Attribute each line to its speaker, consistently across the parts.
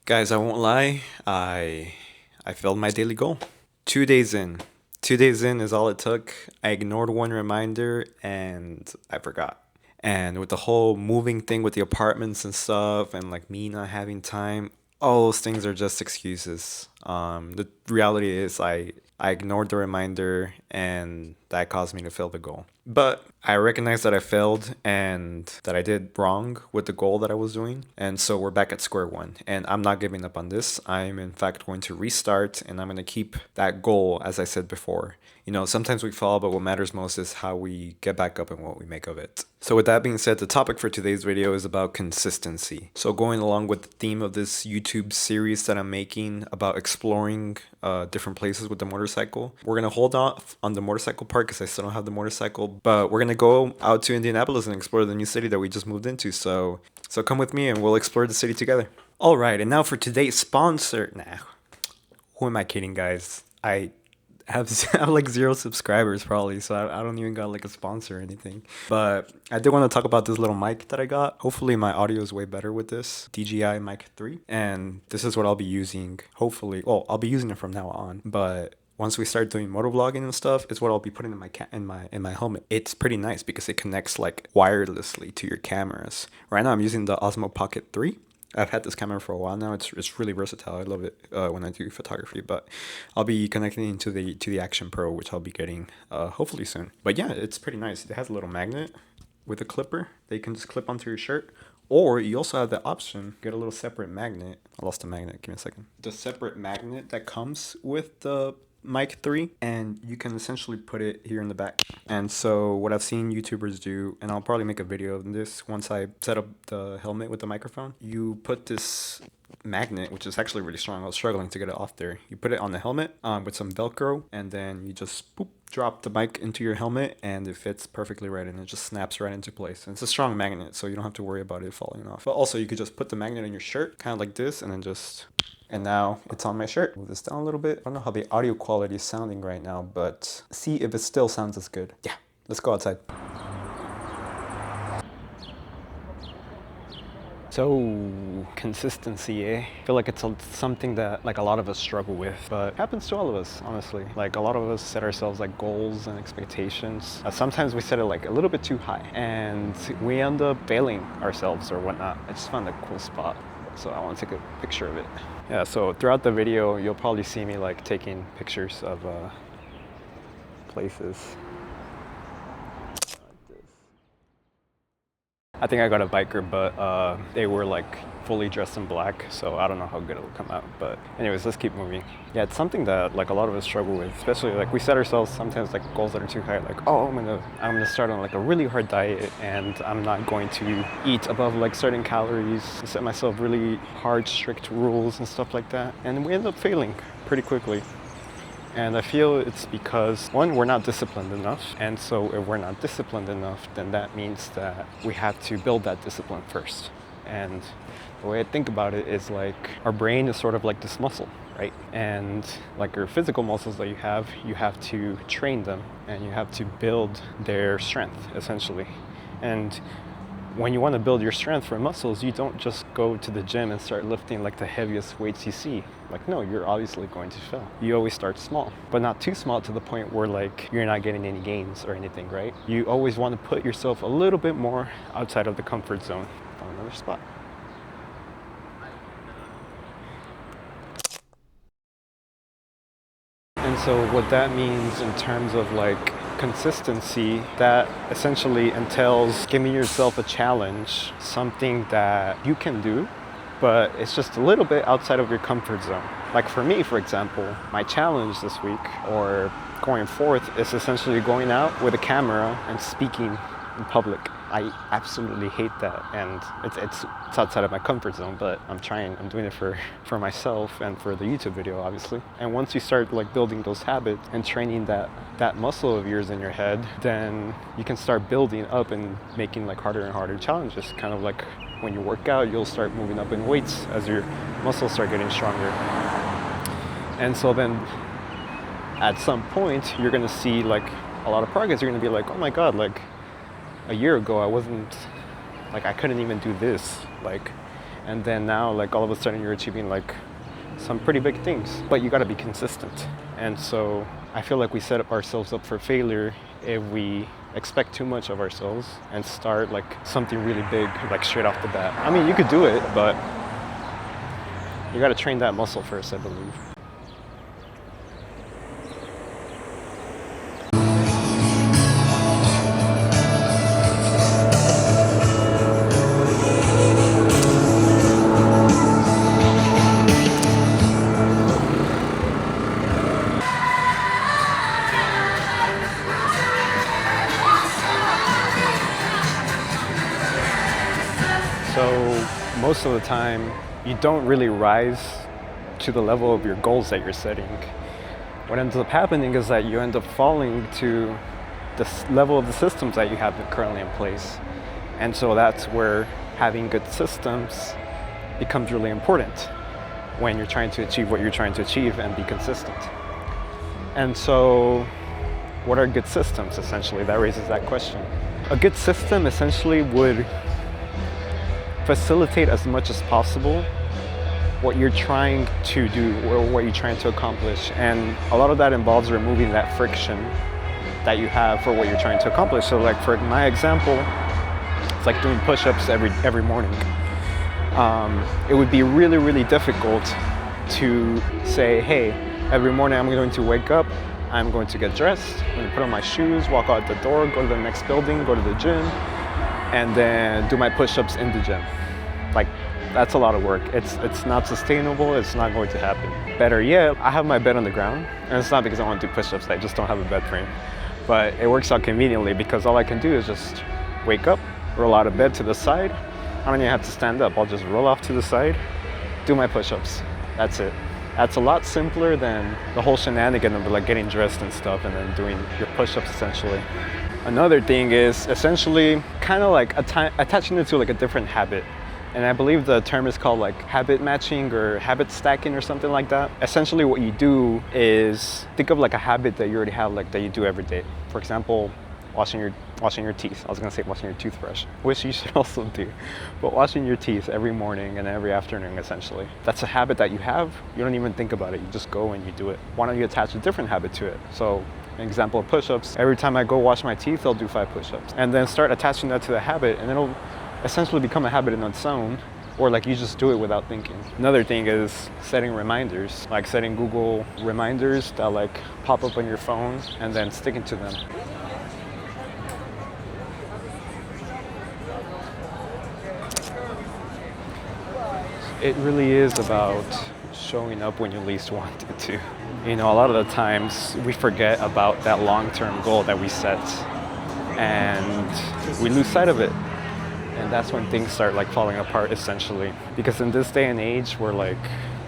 Speaker 1: Guys, I won't lie, I failed my daily goal. 2 days in. 2 days in is all it took. I ignored one reminder and I forgot. And with the whole moving thing with the apartments and stuff and like me not having time, all those things are just excuses. The reality is I ignored the reminder and that caused me to fail the goal. But I recognize that I failed and that I did wrong with the goal that I was doing. And so we're back at square one. And I'm not giving up on this. I'm in fact going to restart and I'm going to keep that goal, as I said before. You know, sometimes we fall, but what matters most is how we get back up and what we make of it. So with that being said, the topic for today's video is about consistency. So going along with the theme of this YouTube series that I'm making about exploring different places with the motorcycle, we're going to hold off on the motorcycle part because I still don't have the motorcycle, but we're going to go out to Indianapolis and explore the new city that we just moved into. So come with me and we'll explore the city together. All right, and now for today's sponsor. Nah, who am I kidding, guys? I have like 0 subscribers probably, so I don't even got like a sponsor or anything. But I did want to talk about this little mic that I got. Hopefully my audio is way better with this DJI Mic 3, and this is what I'll be using. Hopefully, well, I'll be using it from now on, but once we start doing motovlogging and stuff, it's what I'll be putting in my helmet. It's pretty nice because it connects like wirelessly to your cameras. Right now I'm using the Osmo Pocket 3. I've had this camera for a while now. It's really versatile. I love it when I do photography. But I'll be connecting it to the Action Pro, which I'll be getting hopefully soon. But yeah, it's pretty nice. It has a little magnet with a clipper that you can just clip onto your shirt. Or you also have the option, get a little separate magnet. I lost the magnet. Give me a second. The separate magnet that comes with the Mic 3, and you can essentially put it here in the back. And so what I've seen YouTubers do, and I'll probably make a video of this once I set up the helmet with the microphone, you put this magnet, which is actually really strong. I was struggling to get it off there. You put it on the helmet with some Velcro, and then you just boop, drop the mic into your helmet, and it fits perfectly right, and it just snaps right into place. And it's a strong magnet, so you don't have to worry about it falling off. But also, you could just put the magnet in your shirt, kind of like this, and then just... And now it's on my shirt. Move this down a little bit. I don't know how the audio quality is sounding right now, but see if it still sounds as good. Yeah, let's go outside. So, consistency, eh? I feel like it's something that like a lot of us struggle with, but it happens to all of us, honestly. Like a lot of us set ourselves like goals and expectations. Sometimes we set it like a little bit too high and we end up failing ourselves or whatnot. I just found a cool spot, so I want to take a picture of it. Yeah, so throughout the video, you'll probably see me like taking pictures of places. I think I got a biker, but they were like fully dressed in black, so I don't know how good it'll come out. But anyways, let's keep moving. Yeah, it's something that like a lot of us struggle with, especially like we set ourselves sometimes like goals that are too high, like, oh, I'm gonna start on like a really hard diet and I'm not going to eat above like certain calories, set myself really hard, strict rules and stuff like that. And we end up failing pretty quickly. And I feel it's because, one, we're not disciplined enough. And so if we're not disciplined enough, then that means that we have to build that discipline first. And the way I think about it is like our brain is sort of like this muscle, right? And like your physical muscles that you have to train them and you have to build their strength, essentially. And when you want to build your strength for muscles, you don't just go to the gym and start lifting like the heaviest weights you see. Like, no, you're obviously going to fail. You always start small, but not too small to the point where like you're not getting any gains or anything, right? You always want to put yourself a little bit more outside of the comfort zone. Found another spot. And so what that means in terms of like consistency, that essentially entails giving yourself a challenge, something that you can do, but it's just a little bit outside of your comfort zone. Like for me, for example, my challenge this week or going forth is essentially going out with a camera and speaking in public. I absolutely hate that, and it's outside of my comfort zone, but I'm doing it for myself and for the YouTube video, obviously. And once you start like building those habits and training that muscle of yours in your head, then you can start building up and making like harder and harder challenges. Kind of like when you work out, you'll start moving up in weights as your muscles start getting stronger. And so then at some point, you're gonna see like a lot of progress. You're gonna be like, oh my God, like a year ago, I couldn't even do this. And then now, like, all of a sudden you're achieving like some pretty big things, but you got to be consistent. And so I feel like we set up ourselves up for failure if we expect too much of ourselves and start like something really big like straight off the bat. I mean, you could do it, but you got to train that muscle first, I believe. So most of the time, you don't really rise to the level of your goals that you're setting. What ends up happening is that you end up falling to the level of the systems that you have currently in place. And so that's where having good systems becomes really important when you're trying to achieve what you're trying to achieve and be consistent. And so what are good systems, essentially? That raises that question. A good system essentially would facilitate as much as possible what you're trying to do or what you're trying to accomplish. And a lot of that involves removing that friction that you have for what you're trying to accomplish. So like for my example, it's like doing push-ups every morning. It would be really, really difficult to say, hey, every morning I'm going to wake up, I'm going to get dressed, I'm going to put on my shoes, walk out the door, go to the next building, go to the gym, and then do my push-ups in the gym. Like, that's a lot of work. It's not sustainable, it's not going to happen. Better yet, I have my bed on the ground, and it's not because I want to do push-ups, I just don't have a bed frame. But it works out conveniently because all I can do is just wake up, roll out of bed to the side. I don't even have to stand up, I'll just roll off to the side, do my push-ups. That's it. That's a lot simpler than the whole shenanigan of like getting dressed and stuff and then doing your push-ups essentially. Another thing is essentially kind of like attaching it to like a different habit. And I believe the term is called like habit matching or habit stacking or something like that. Essentially what you do is think of like a habit that you already have, like that you do every day. For example, washing your teeth. I was gonna say washing your toothbrush, which you should also do. But washing your teeth every morning and every afternoon essentially. That's a habit that you have. You don't even think about it. You just go and you do it. Why don't you attach a different habit to it? So an example of push-ups, every time I go wash my teeth, I'll do 5 push-ups. And then start attaching that to the habit and it'll essentially become a habit in its own, or like you just do it without thinking. Another thing is setting reminders, like setting Google reminders that like pop up on your phone and then sticking to them. It really is about showing up when you least want it to. You know, a lot of the times we forget about that long-term goal that we set and we lose sight of it. And that's when things start like falling apart essentially. Because in this day and age where like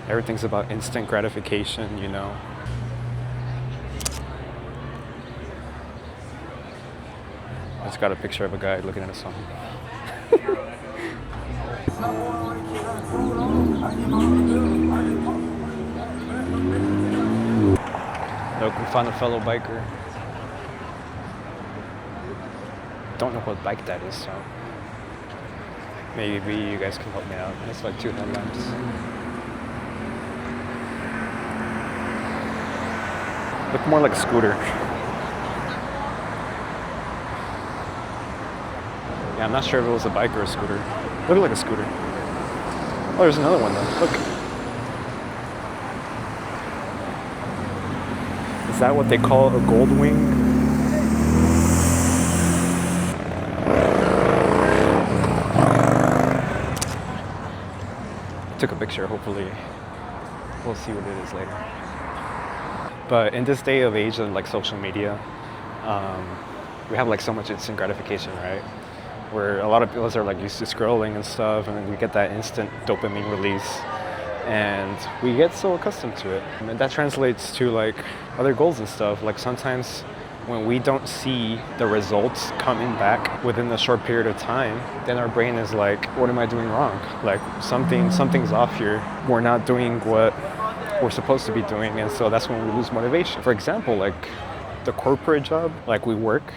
Speaker 1: everything's about instant gratification, you know. I just got a picture of a guy looking at a song. Look, we found a fellow biker. Don't know what bike that is, so maybe you guys can help me out. It's like 2 headlamps. Look more like a scooter. Yeah, I'm not sure if it was a bike or a scooter. Looked like a scooter. Oh, there's another one though. Look. Is that what they call a gold wing? Took a picture, hopefully we'll see what it is later. But in this day of age of like social media, we have like so much instant gratification, right? Where a lot of people are like used to scrolling and stuff, and then we get that instant dopamine release, and we get so accustomed to it. And that translates to like other goals and stuff. Like sometimes when we don't see the results coming back within a short period of time, then our brain is like, what am I doing wrong? Like something's off here. We're not doing what we're supposed to be doing, and so that's when we lose motivation. For example, like the corporate job, like we work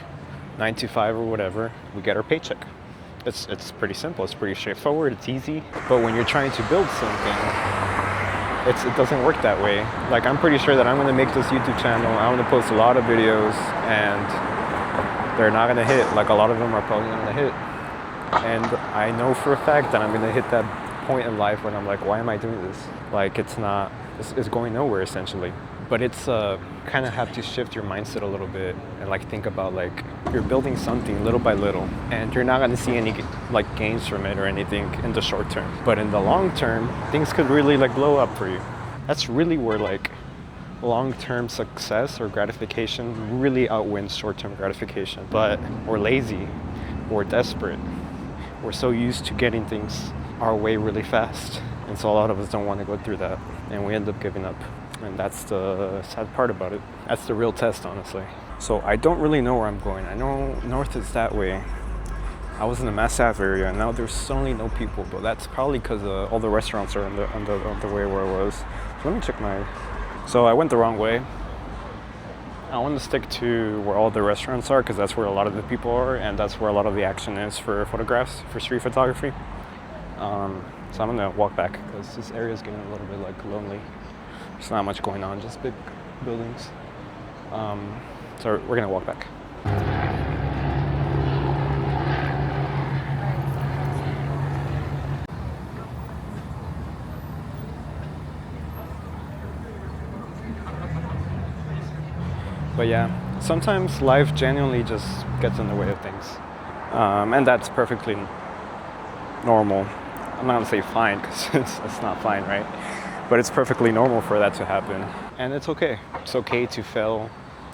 Speaker 1: 9 to 5 or whatever, we get our paycheck. It's pretty simple. It's pretty straightforward. It's easy. But when you're trying to build something, it doesn't work that way. Like, I'm pretty sure that I'm gonna make this YouTube channel. I'm gonna post a lot of videos, and they're not gonna hit. Like, a lot of them are probably not gonna hit. And I know for a fact that I'm gonna hit that point in life when I'm like, why am I doing this? Like, it's going nowhere essentially. But it's kind of have to shift your mindset a little bit and like think about like you're building something little by little, and you're not gonna see any like gains from it or anything in the short term. But in the long term, things could really like blow up for you. That's really where like long-term success or gratification really outwins short-term gratification. But we're lazy, we're desperate, we're so used to getting things our way really fast, and so a lot of us don't want to go through that, and we end up giving up. And that's the sad part about it. That's the real test, honestly. So I don't really know where I'm going. I know north is that way. I was in the Mass Ave area, and now there's suddenly no people, but that's probably because all the restaurants are on the way where I was. So let me check so I went the wrong way. I want to stick to where all the restaurants are, because that's where a lot of the people are, and that's where a lot of the action is for photographs, for street photography. So I'm gonna walk back, because this area is getting a little bit like lonely. There's not much going on, just big buildings. So we're gonna walk back. But yeah, sometimes life genuinely just gets in the way of things. And that's perfectly normal. I'm not gonna say fine, because it's not fine, right? But it's perfectly normal for that to happen. And it's okay. It's okay to fail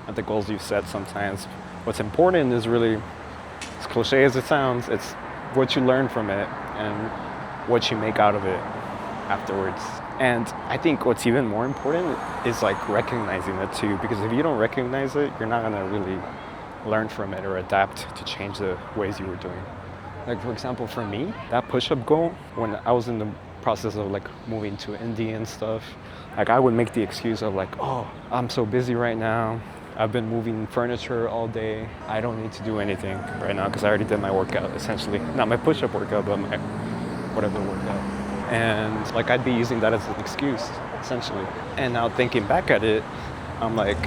Speaker 1: at the goals you've set sometimes. What's important is really, as cliche as it sounds, it's what you learn from it and what you make out of it afterwards. And I think what's even more important is like recognizing it too, because if you don't recognize it, you're not gonna really learn from it or adapt to change the ways you were doing. Like, for example, for me, that push-up goal, when I was in the process of like moving to India and stuff, like I would make the excuse of like, oh, I'm so busy right now. I've been moving furniture all day. I don't need to do anything right now because I already did my workout, essentially. Not my push-up workout, but my whatever workout. And like I'd be using that as an excuse, essentially. And now thinking back at it, I'm like,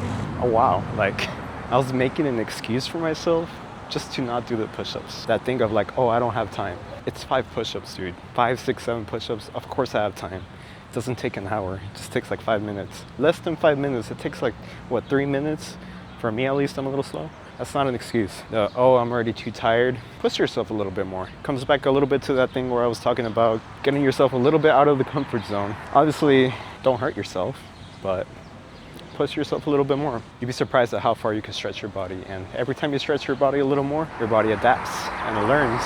Speaker 1: oh wow, like I was making an excuse for myself just to not do the push-ups. That thing of like, oh, I don't have time. It's 5 push-ups, dude. 5, 6, 7 push-ups. Of course I have time. It doesn't take an hour. It just takes like 5 minutes. Less than 5 minutes. It takes like, what, 3 minutes? For me, at least, I'm a little slow. That's not an excuse. Oh, I'm already too tired. Push yourself a little bit more. Comes back a little bit to that thing where I was talking about getting yourself a little bit out of the comfort zone. Obviously, don't hurt yourself, but push yourself a little bit more. You'd be surprised at how far you can stretch your body. And every time you stretch your body a little more, your body adapts and it learns,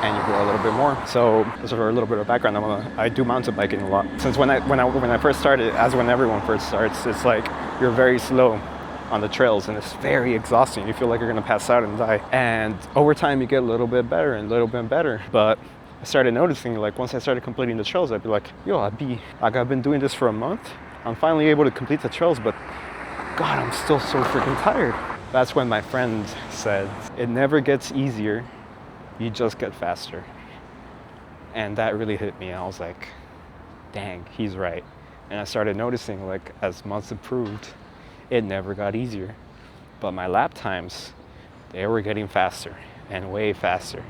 Speaker 1: and you grow a little bit more. So, just for a little bit of background, I do mountain biking a lot. Since when I first started, as when everyone first starts, it's like you're very slow on the trails, and it's very exhausting. You feel like you're gonna pass out and die. And over time, you get a little bit better and a little bit better. But I started noticing, like, once I started completing the trails, I'd be like, yo, I've been doing this for a month. I'm finally able to complete the trails, but God, I'm still so freaking tired. That's when my friend said, it never gets easier, you just get faster. And that really hit me. I was like, dang, he's right. And I started noticing, like, as months improved, it never got easier. But my lap times, they were getting faster and way faster.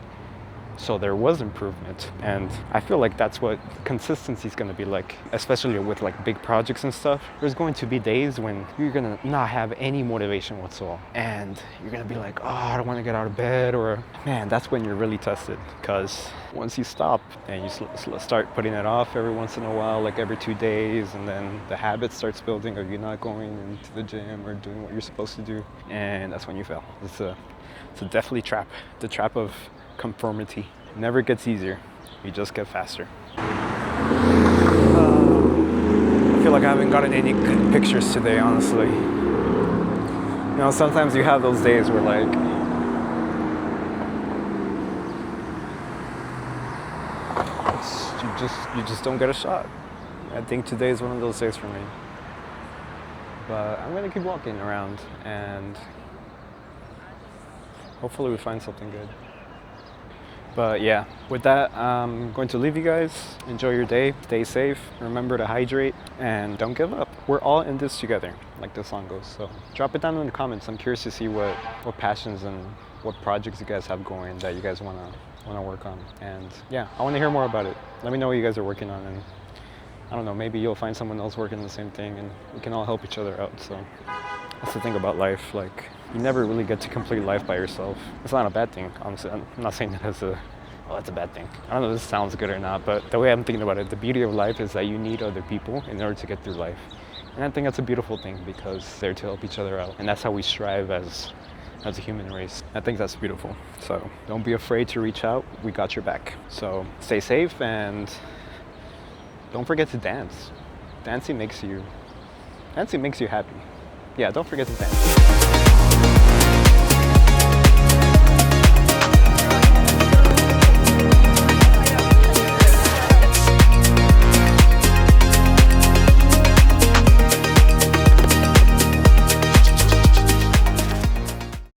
Speaker 1: So there was improvement. And I feel like that's what consistency is going to be like, especially with like big projects and stuff. There's going to be days when you're going to not have any motivation whatsoever. And you're going to be like, oh, I don't want to get out of bed. Or, man, that's when you're really tested. Because once you stop and you start putting it off every once in a while, like every 2 days, and then the habit starts building of you not going into the gym or doing what you're supposed to do. And that's when you fail. It's a definitely trap. The trap of conformity. Never gets easier, you just get faster. I feel like I haven't gotten any good pictures today, honestly. You know, sometimes you have those days where like you just don't get a shot. I think today is one of those days for me. But I'm gonna keep walking around and hopefully we find something good. But yeah, with that, I'm going to leave you guys. Enjoy your day, stay safe, remember to hydrate, and don't give up. We're all in this together, like the song goes. So drop it down in the comments. I'm curious to see what passions and what projects you guys have going that you guys want to work on. And yeah, I want to hear more about it. Let me know what you guys are working on, and I don't know, maybe you'll find someone else working on the same thing, and we can all help each other out. So that's the thing about life. Like, you never really get to complete life by yourself. It's not a bad thing, honestly. I'm not saying that as that's a bad thing. I don't know if this sounds good or not, but the way I'm thinking about it, the beauty of life is that you need other people in order to get through life. And I think that's a beautiful thing, because they're to help each other out. And that's how we strive as a human race. I think that's beautiful. So don't be afraid to reach out. We got your back. So stay safe, and don't forget to dance. Dancing makes you happy. Yeah, don't forget to dance.